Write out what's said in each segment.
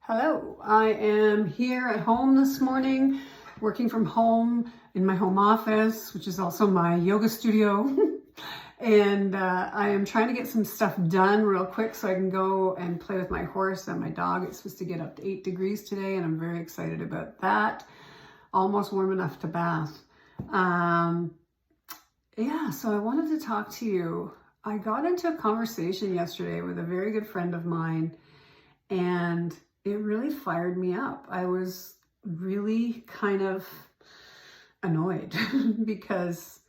Hello, I am here at home this morning, working from home in my home office, which is also my yoga studio. And I am trying to get some stuff done real quick so I can go and play with my horse and my dog. It's supposed to get up to 8 degrees today, and I'm very excited about that. Almost warm enough to bath. Yeah, so I wanted to talk to you. I got into a conversation yesterday with a very good friend of mine, and it really fired me up. I was really kind of annoyed because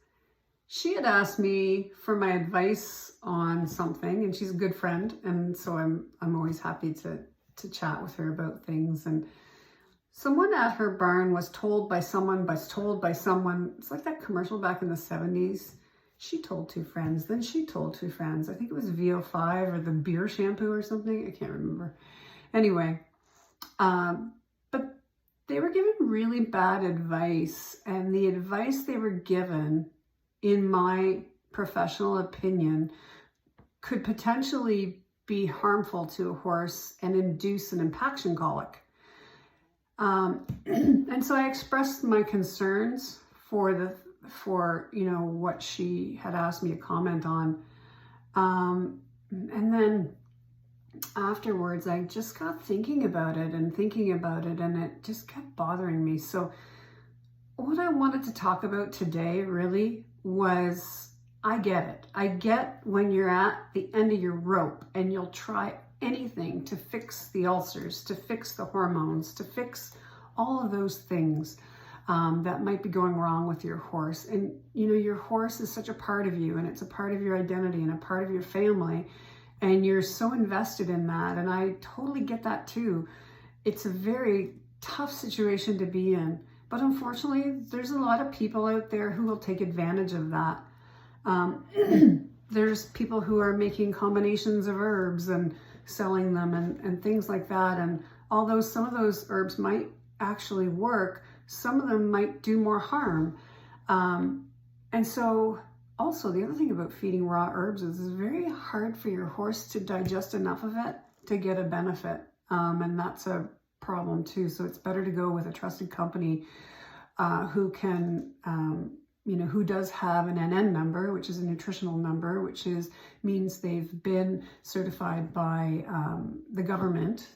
she had asked me for my advice on something, and she's a good friend, and so I'm always happy to chat with her about things. And someone at her barn was told by someone, it's like that commercial back in the 70s. She told two friends, then she told two friends. I think it was VO5 or the beer shampoo or something. I can't remember. Anyway, but they were given really bad advice, and the advice they were given, in my professional opinion, could potentially be harmful to a horse and induce an impaction colic. And so I expressed my concerns for what she had asked me to comment on. And then afterwards, I just got thinking about it, and it just kept bothering me. So what I wanted to talk about today really was, I get it. I get when you're at the end of your rope and you'll try anything to fix the ulcers, to fix the hormones, to fix all of those things that might be going wrong with your horse. And your horse is such a part of you, and it's a part of your identity and a part of your family. And you're so invested in that. And I totally get that too. It's a very tough situation to be in. But unfortunately, there's a lot of people out there who will take advantage of that. There's people who are making combinations of herbs and selling them and things like that. And although some of those herbs might actually work, some of them might do more harm. And so also, the other thing about feeding raw herbs is it's very hard for your horse to digest enough of it to get a benefit. And that's a problem too. So it's better to go with a trusted company who can, who does have an NN number, which is a nutritional number, which means they've been certified by the government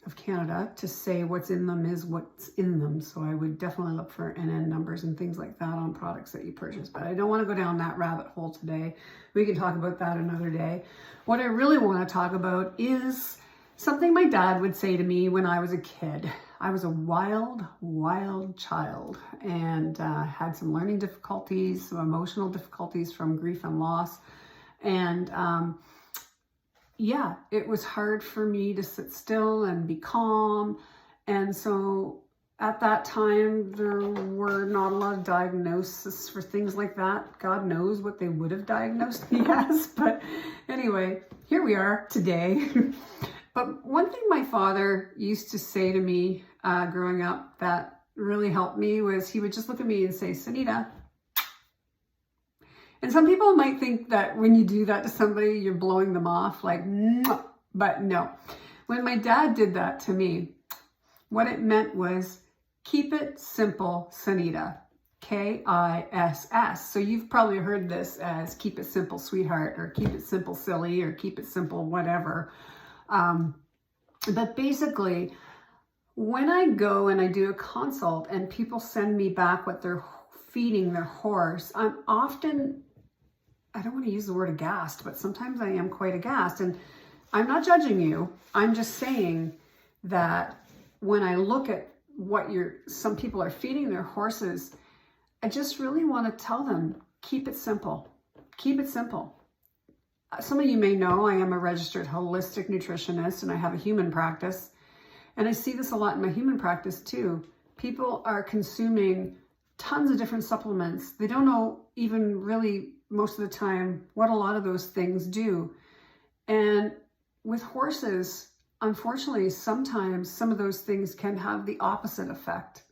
of Canada to say what's in them is what's in them. So I would definitely look for NN numbers and things like that on products that you purchase. But I don't want to go down that rabbit hole today. We can talk about that another day. What I really want to talk about is something my dad would say to me when I was a kid. I was a wild, wild child, and had some learning difficulties, some emotional difficulties from grief and loss. And yeah, it was hard for me to sit still and be calm. And so at that time, there were not a lot of diagnosis for things like that. God knows what they would have diagnosed me as. But anyway, here we are today. But one thing my father used to say to me growing up that really helped me was he would just look at me and say, "Sunita." And some people might think that when you do that to somebody, you're blowing them off, like, "Mwah." But no. When my dad did that to me, what it meant was, keep it simple, Sunita. KISS. So you've probably heard this as keep it simple, sweetheart, or keep it simple, silly, or keep it simple, whatever. But basically, when I go and I do a consult and people send me back what they're feeding their horse, I'm often, I don't want to use the word aghast, but sometimes I am quite aghast. And I'm not judging you. I'm just saying that when I look at what some people are feeding their horses, I just really want to tell them, keep it simple. Keep it simple. Some of you may know I am a registered holistic nutritionist, and I have a human practice. And I see this a lot in my human practice too. People are consuming tons of different supplements. They don't know even really most of the time what a lot of those things do. And with horses, unfortunately, sometimes some of those things can have the opposite effect.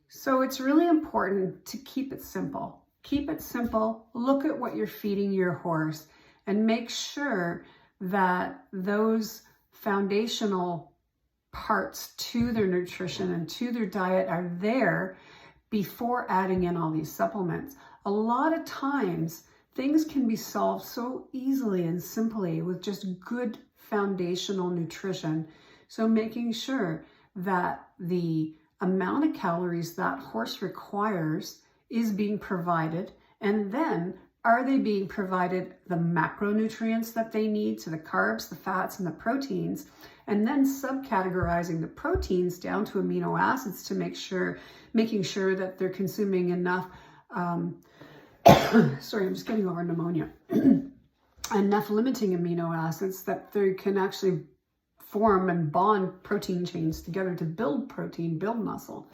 So it's really important to keep it simple. Keep it simple. Look at what you're feeding your horse and make sure that those foundational parts to their nutrition and to their diet are there before adding in all these supplements. A lot of times things can be solved so easily and simply with just good foundational nutrition. So making sure that the amount of calories that horse requires is being provided, and then are they being provided the macronutrients that they need, so the carbs, the fats, and the proteins, and then subcategorizing the proteins down to amino acids to making sure that they're consuming enough, sorry, I'm just getting over pneumonia, enough limiting amino acids that they can actually form and bond protein chains together to build protein, build muscle.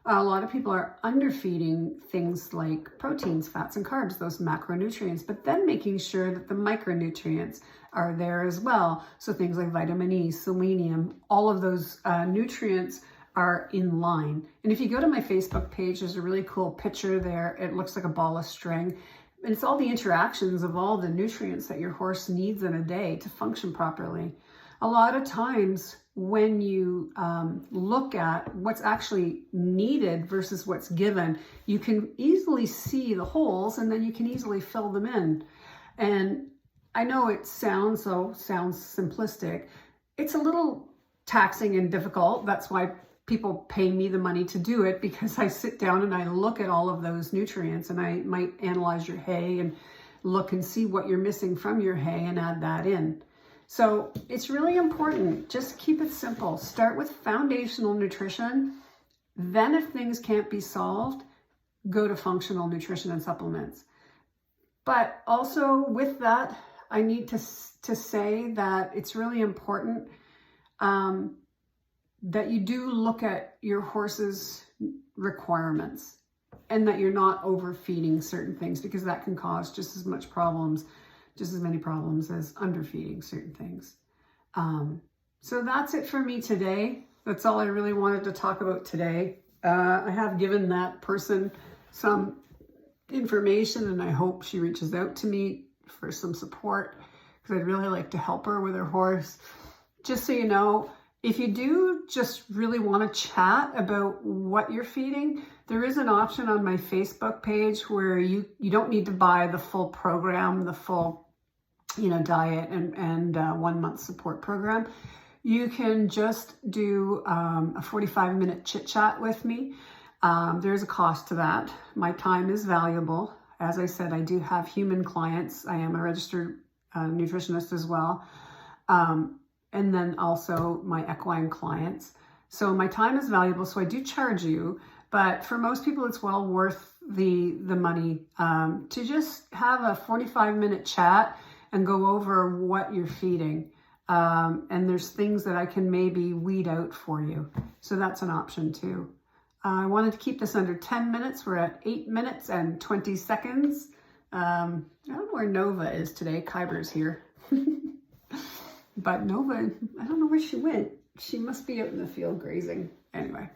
A lot of people are underfeeding things like proteins, fats, and carbs, those macronutrients, but then making sure that the micronutrients are there as well. So things like vitamin E, selenium, all of those nutrients are in line. And if you go to my Facebook page, there's a really cool picture there. It looks like a ball of string. And it's all the interactions of all the nutrients that your horse needs in a day to function properly. A lot of times when you look at what's actually needed versus what's given, you can easily see the holes and then you can easily fill them in. And I know it sounds simplistic. It's a little taxing and difficult. That's why people pay me the money to do it, because I sit down and I look at all of those nutrients, and I might analyze your hay and look and see what you're missing from your hay and add that in. So it's really important. Just keep it simple. Start with foundational nutrition. Then if things can't be solved, go to functional nutrition and supplements. But also with that, I need to say that it's really important that you do look at your horse's requirements and that you're not overfeeding certain things, because that can cause just as many problems as underfeeding certain things. So that's it for me today. That's all I really wanted to talk about today. I have given that person some information, and I hope she reaches out to me for some support, because I'd really like to help her with her horse. Just so you know, if you do just really want to chat about what you're feeding, there is an option on my Facebook page where you don't need to buy the full program, the full diet and 1 month support program. You can just do a 45-minute chit chat with me. There's a cost to that. My time is valuable. As I said, I do have human clients. I am a registered nutritionist as well. And then also my equine clients. So my time is valuable, so I do charge you. But for most people, it's well worth the money to just have a 45-minute chat and go over what you're feeding. And there's things that I can maybe weed out for you. So that's an option too. I wanted to keep this under 10 minutes. We're at 8 minutes and 20 seconds. I don't know where Nova is today. Kyber's here. But Nova, I don't know where she went. She must be out in the field grazing. Anyway,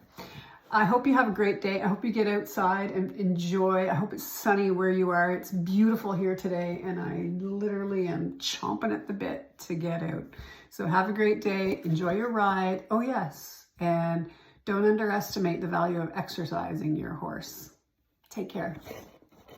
I hope you have a great day. I hope you get outside and enjoy. I hope it's sunny where you are. It's beautiful here today, and I literally am chomping at the bit to get out. So have a great day. Enjoy your ride. Oh yes, and don't underestimate the value of exercising your horse. Take care.